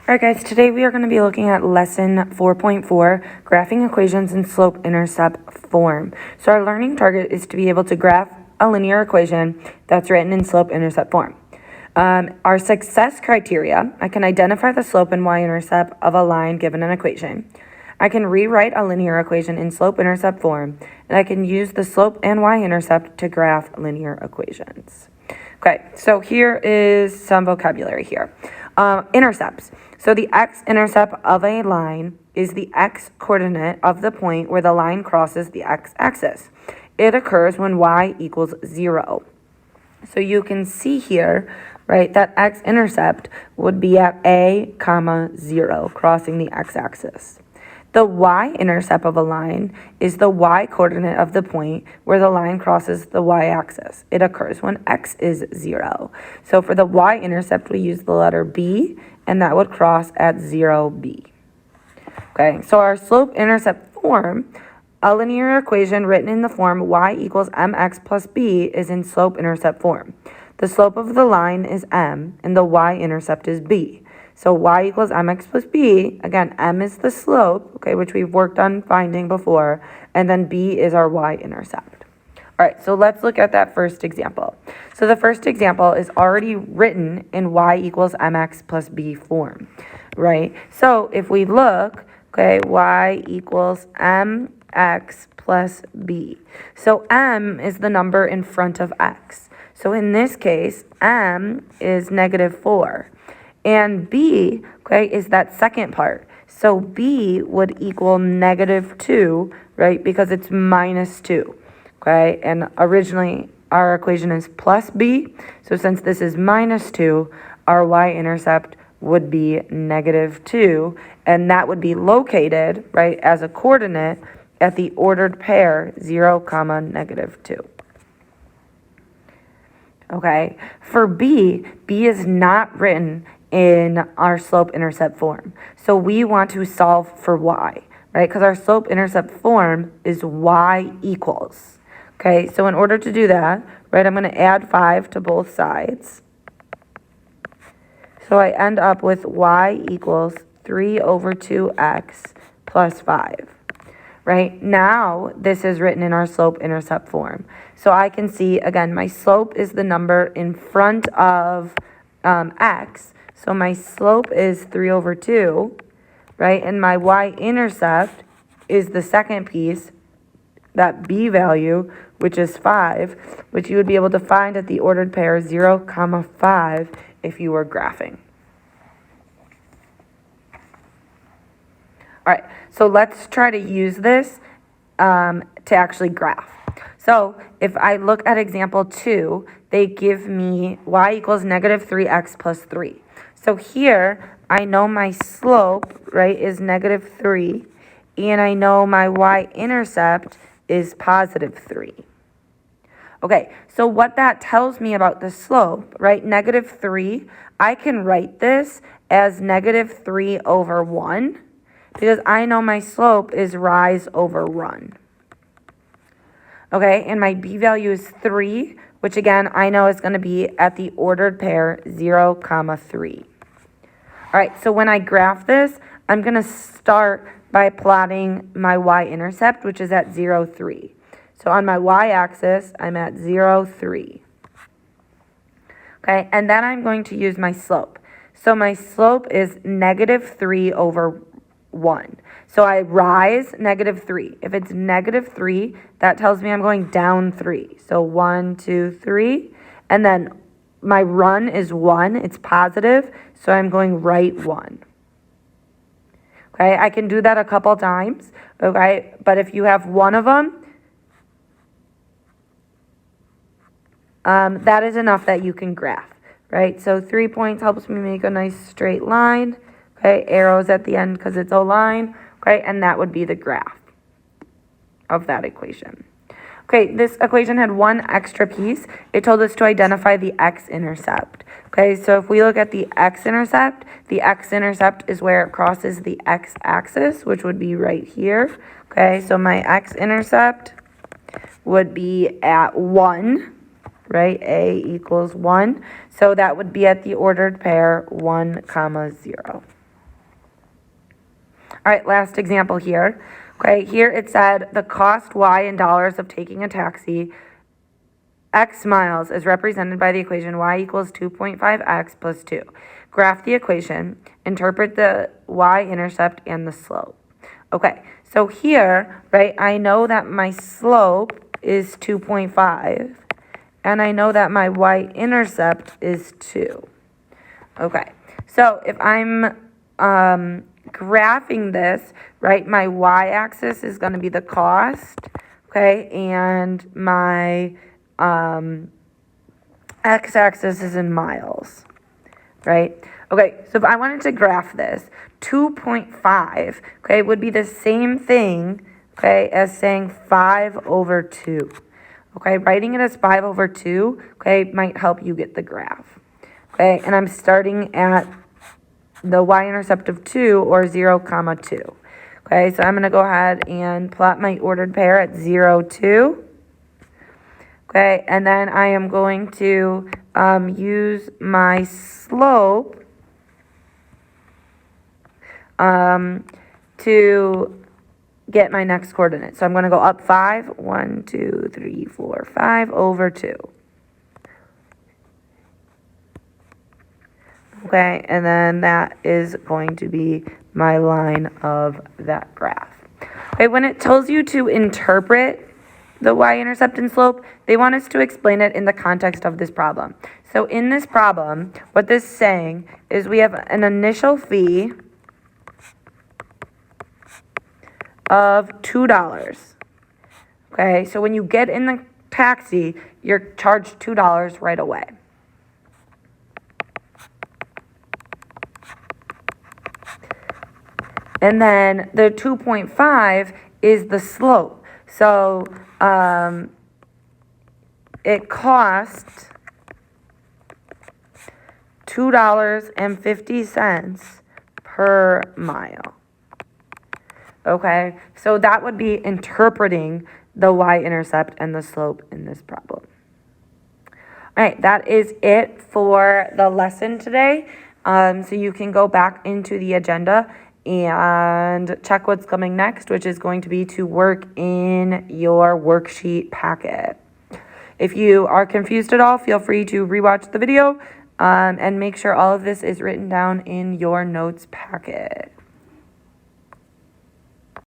All right, guys, today we are going to be looking at lesson 4.4, graphing equations in slope-intercept form. So our learning target is to be able to graph a linear equation that's written in slope-intercept form. Our success criteria: I can identify the slope and y-intercept of a line given an equation. I can rewrite a linear equation in slope-intercept form, and I can use the slope and y-intercept to graph linear equations. Okay, so here is some vocabulary here. Intercepts. So the x-intercept of a line is the x-coordinate of the point where the line crosses the x-axis. It occurs when y equals 0. So you can see here, right, that x-intercept would be at a, 0, crossing the x-axis. The y-intercept of a line is the y-coordinate of the point where the line crosses the y-axis. It occurs when x is 0. So for the y-intercept, we use the letter b, and that would cross at 0b. Okay, so our slope-intercept form, a linear equation written in the form y equals mx plus b is in slope-intercept form. The slope of the line is m, and the y-intercept is b. So y equals mx plus b, again, m is the slope, okay, which we've worked on finding before, and then b is our y-intercept. All right, so let's look at that first example. So the first example is already written in y equals mx plus b form, right? So if we look, okay, y equals mx plus b. So m is the number in front of x. So in this case, m is -4. And b, okay, is that second part. So b would equal -2, right, because it's -2, okay? And originally, our equation is plus b. So since this is -2, our y-intercept would be -2. And that would be located, right, as a coordinate at the ordered pair 0, -2. Okay, for b is not written in our slope-intercept form. So we want to solve for y, right? Because our slope-intercept form is y equals. Okay, so in order to do that, right, I'm going to add 5 to both sides. So I end up with y equals 3 over 2x plus 5. Right, now this is written in our slope-intercept form. So I can see, again, my slope is the number in front of x. So my slope is 3 over 2, right? And my y-intercept is the second piece, that b value, which is 5, which you would be able to find at the ordered pair 0, 5 if you were graphing. All right, so let's try to use this to actually graph. So if I look at example 2, they give me y equals -3x plus 3. So here, I know my slope, right, is -3, and I know my y-intercept is +3. Okay, so what that tells me about the slope, right, -3, I can write this as -3 over 1, because I know my slope is rise over run. Okay, and my b value is 3, which again, I know is going to be at the ordered pair 0, 3. All right, so when I graph this, I'm going to start by plotting my y-intercept, which is at 0, 3. So on my y-axis, I'm at 0, 3. Okay, and then I'm going to use my slope. So my slope is -3 over 1. So I rise -3. If it's -3, that tells me I'm going down 3. So 1, 2, 3. And then my run is 1. It's positive. So I'm going right 1. Okay, I can do that a couple times. Okay, but if you have one of them, that is enough that you can graph, right? So 3 points helps me make a nice straight line. Okay, arrows at the end because it's a line. Okay, and that would be the graph of that equation. Okay, this equation had one extra piece. It told us to identify the x-intercept. Okay, so if we look at the x-intercept is where it crosses the x-axis, which would be right here. Okay, so my x-intercept would be at 1, right? A equals 1. So that would be at the ordered pair 1, 0. All right, last example here. Okay, here it said the cost y in dollars of taking a taxi x miles is represented by the equation y equals 2.5x plus 2. Graph the equation, interpret the y-intercept and the slope. Okay, so here, right, I know that my slope is 2.5, and I know that my y-intercept is 2. Okay, so if I'm graphing this, right, my y-axis is going to be the cost, okay, and my x-axis is in miles, right? Okay, so if I wanted to graph this, 2.5, okay, would be the same thing, okay, as saying 5 over 2. Okay, writing it as 5 over 2, okay, might help you get the graph. Okay, and I'm starting at the y-intercept of 2, or 0, comma 2. Okay, so I'm going to go ahead and plot my ordered pair at 0, 2. Okay, and then I am going to use my slope to get my next coordinate. So I'm going to go up 5, 1, 2, 3, 4, 5 over 2. Okay, and then that is going to be my line of that graph. Okay, when it tells you to interpret the y-intercept and slope, they want us to explain it in the context of this problem. So in this problem, what this is saying is we have an initial fee of $2. Okay, so when you get in the taxi, you're charged $2 right away. And then the 2.5 is the slope. So it costs $2.50 per mile. Okay, so that would be interpreting the y-intercept and the slope in this problem. All right, that is it for the lesson today. So you can go back into the agenda and check what's coming next, which is going to be to work in your worksheet packet. If you are confused at all, feel free to rewatch the video and make sure all of this is written down in your notes packet.